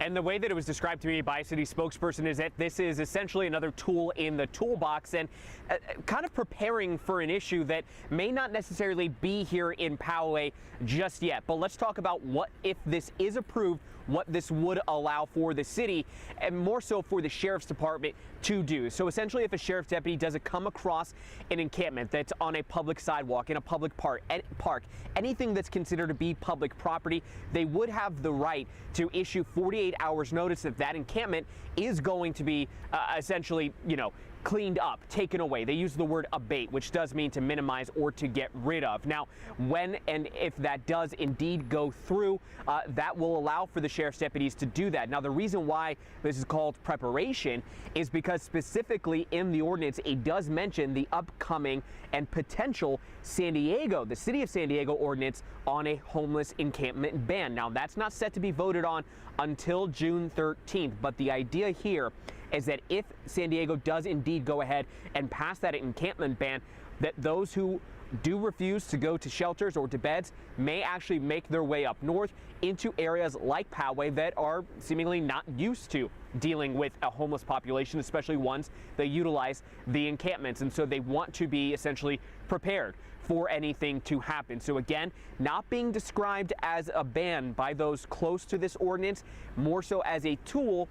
And the way that it was described to me by a city spokesperson is that this is essentially another tool in the toolbox and kind of preparing for an issue that may not necessarily be here in Poway just yet. But let's talk about what, if this is approved, what this would allow for the city and more so for the sheriff's department to do. So essentially, if a sheriff's deputy does come across an encampment that's on a public sidewalk, in a public park, anything that's considered to be public property, they would have the right to issue 48 hours notice that that encampment is going to be essentially, cleaned up, taken away. They use the word abate, which does mean to minimize or to get rid of. Now, when and if that does indeed go through, that will allow for the sheriff's deputies to do that. Now, the reason why this is called preparation is because specifically in the ordinance, it does mention the upcoming and potential the city of San Diego ordinance on a homeless encampment ban. Now, that's not set to be voted on until June 13th, but the idea here is that if San Diego does indeed go ahead and pass that encampment ban, that those who do refuse to go to shelters or to beds may actually make their way up north into areas like Poway that are seemingly not used to dealing with a homeless population, especially ones that utilize the encampments. And so they want to be essentially prepared for anything to happen. So again, not being described as a ban by those close to this ordinance, more so as a tool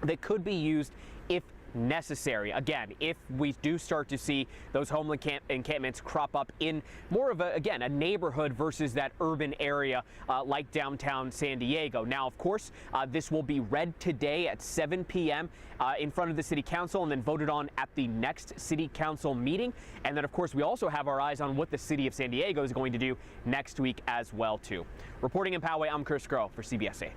that could be used if necessary. Again, if we do start to see those homeless encampments crop up in more of a neighborhood versus that urban area like downtown San Diego. Now, of course, this will be read today at 7 p.m. In front of the city council and then voted on at the next city council meeting. And then, of course, we also have our eyes on what the city of San Diego is going to do next week as well, too. Reporting in Poway, I'm Chris Groh for CBS 8.